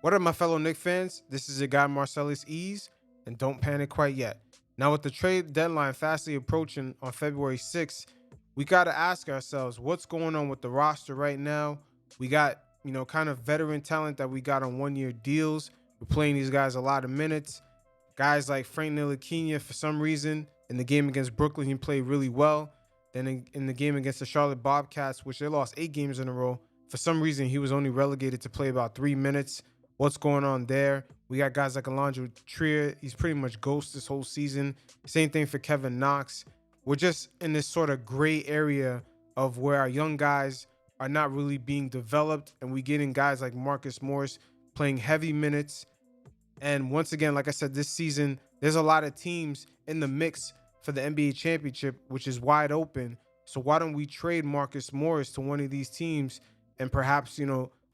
What up, my fellow Knicks fans? This is your guy Marcellus Ease, and don't panic quite yet. Now, with the trade deadline fastly approaching on February 6th, we got to ask ourselves what's going on with the roster right now. We got, kind of veteran talent that we got on 1 year deals. We're playing these guys a lot of minutes. Guys like Frank Ntilikina, for some reason, in the game against Brooklyn, he played really well. Then in the game against the Charlotte Bobcats, which they lost 8 games in a row, for some reason, he was only relegated to play about 3 minutes. What's going on there? We got guys like Alonzo Trier. He's pretty much ghost this whole season. Same thing for Kevin Knox. We're just in this sort of gray area of where our young guys are not really being developed, and we getting guys like Marcus Morris playing heavy minutes. And once again, like I said, this season, there's a lot of teams in the mix for the NBA championship, which is wide open. So why don't we trade Marcus Morris to one of these teams and perhaps,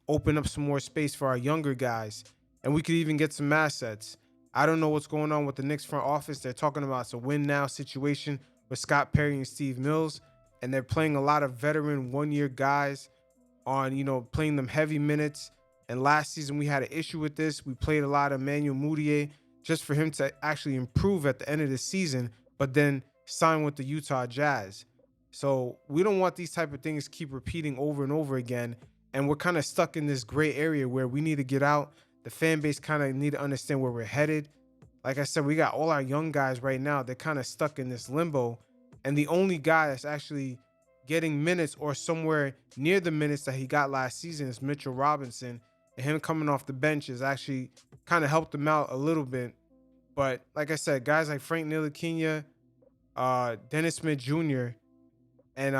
open up some more space for our younger guys? And we could even get some assets. I don't know what's going on with the Knicks front office. They're talking about it's a win now situation with Scott Perry and Steve Mills. And they're playing a lot of veteran 1 year guys on, playing them heavy minutes. And last season we had an issue with this. We played a lot of Emmanuel Mudiay just for him to actually improve at the end of the season, but then sign with the Utah Jazz. So we don't want these type of things keep repeating over and over again. And we're kind of stuck in this gray area where we need to get out. The fan base kind of need to understand where we're headed. Like I said, we got all our young guys right now. They're kind of stuck in this limbo. And the only guy that's actually getting minutes or somewhere near the minutes that he got last season is Mitchell Robinson. And him coming off the bench has actually kind of helped him out a little bit. But like I said, guys like Frank Ntilikina, Dennis Smith Jr., and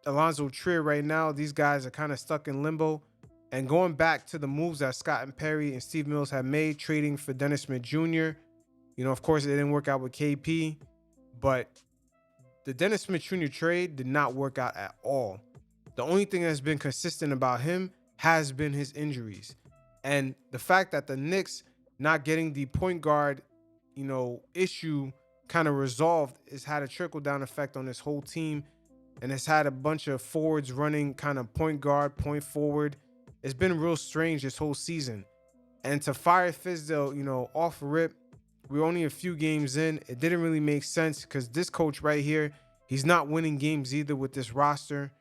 Alonzo Trier right now, these guys are kind of stuck in limbo. And going back to the moves that Scott and Perry and Steve Mills have made, trading for Dennis Smith Jr., of course, it didn't work out with KP, but the Dennis Smith Jr. trade did not work out at all. The only thing that's been consistent about him has been his injuries. And the fact that the Knicks not getting the point guard, issue kind of resolved has had a trickle down effect on this whole team. And it's had a bunch of forwards running kind of point guard, point forward. It's been real strange this whole season. And to fire Fizdale, off rip, we're only a few games in. It didn't really make sense because this coach right here, he's not winning games either with this roster.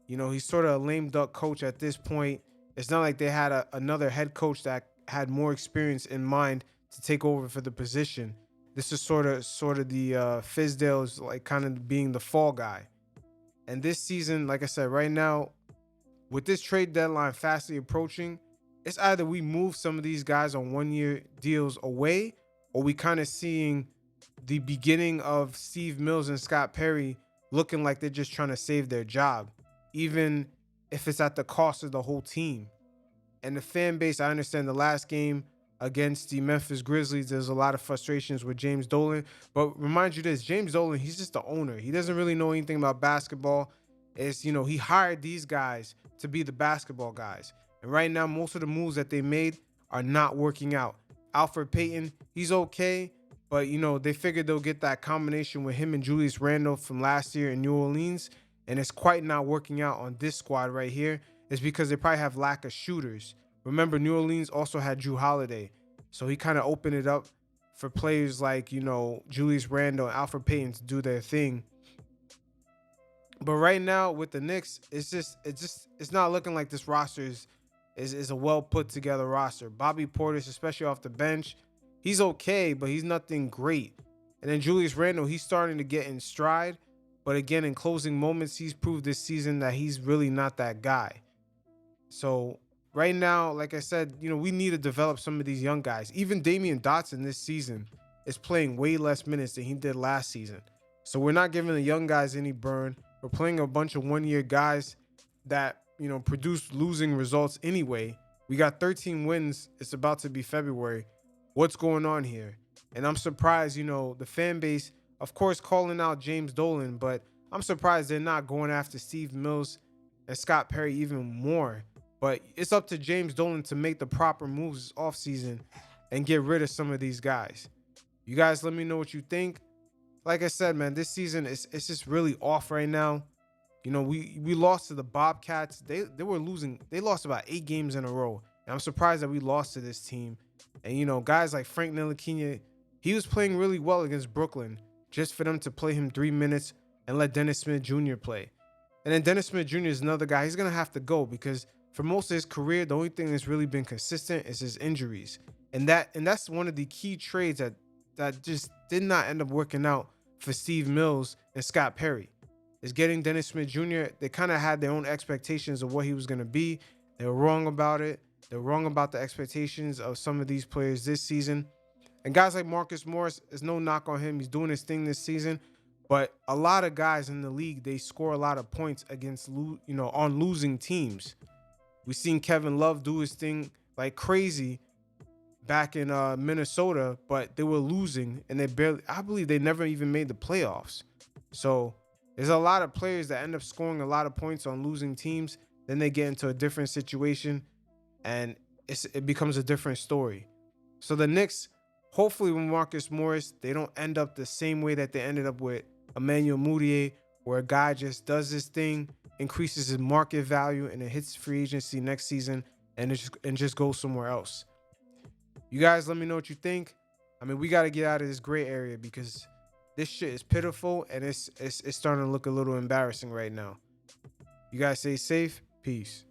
He's sort of a lame duck coach at this point. It's not like they had another head coach that had more experience in mind to take over for the position. This is sort of the Fizdale's like kind of being the fall guy. And this season, like I said, right now, with this trade deadline fastly approaching, it's either we move some of these guys on 1 year deals away, or we kind of seeing the beginning of Steve Mills and Scott Perry looking like they're just trying to save their job, even if it's at the cost of the whole team. And the fan base, I understand the last game against the Memphis Grizzlies, there's a lot of frustrations with James Dolan. But remind you this, James Dolan, he's just the owner. He doesn't really know anything about basketball. He hired these guys to be the basketball guys. And right now, most of the moves that they made are not working out. Alfred Payton, he's okay. But, they figured they'll get that combination with him and Julius Randle from last year in New Orleans. And it's quite not working out on this squad right here. It's because they probably have lack of shooters. Remember, New Orleans also had Drew Holiday. So he kind of opened it up for players like, Julius Randle and Alfred Payton to do their thing. But right now with the Knicks, it's not looking like this roster is a well put together roster. Bobby Portis, especially off the bench, he's okay, but he's nothing great. And then Julius Randle, he's starting to get in stride. But again, in closing moments, he's proved this season that he's really not that guy. So right now, like I said, we need to develop some of these young guys. Even Damian Dotson this season is playing way less minutes than he did last season. So we're not giving the young guys any burn. We're playing a bunch of 1 year guys that, produced losing results anyway. We got 13 wins. It's about to be February. What's going on here? And I'm surprised, the fan base, of course, calling out James Dolan, but I'm surprised they're not going after Steve Mills and Scott Perry even more. But it's up to James Dolan to make the proper moves this offseason and get rid of some of these guys. You guys let me know what you think. Like I said, man, this season it's just really off right now. We lost to the Bobcats. They were losing. They lost about 8 games in a row. And I'm surprised that we lost to this team. And guys like Frank Ntilikina, he was playing really well against Brooklyn. Just for them to play him 3 minutes and let Dennis Smith Jr. play. And then Dennis Smith Jr. is another guy. He's gonna have to go because for most of his career, the only thing that's really been consistent is his injuries. And that's one of the key trades that just did not end up working out for Steve Mills and Scott Perry. Is getting Dennis Smith Jr. They kind of had their own expectations of what he was gonna be. They were wrong about it. They're wrong about the expectations of some of these players this season. And guys like Marcus Morris, is no knock on him. He's doing his thing this season. But a lot of guys in the league, they score a lot of points against, on losing teams. We've seen Kevin Love do his thing like crazy back in Minnesota, but they were losing and I believe they never even made the playoffs. So there's a lot of players that end up scoring a lot of points on losing teams. Then they get into a different situation and it becomes a different story. So the Knicks, hopefully with Marcus Morris, they don't end up the same way that they ended up with Emmanuel Mudiay, where a guy just does his thing, increases his market value, and it hits free agency next season and just goes somewhere else. You guys let me know what you think. I mean, we got to get out of this gray area because this shit is pitiful and it's starting to look a little embarrassing right now. You guys stay safe. Peace.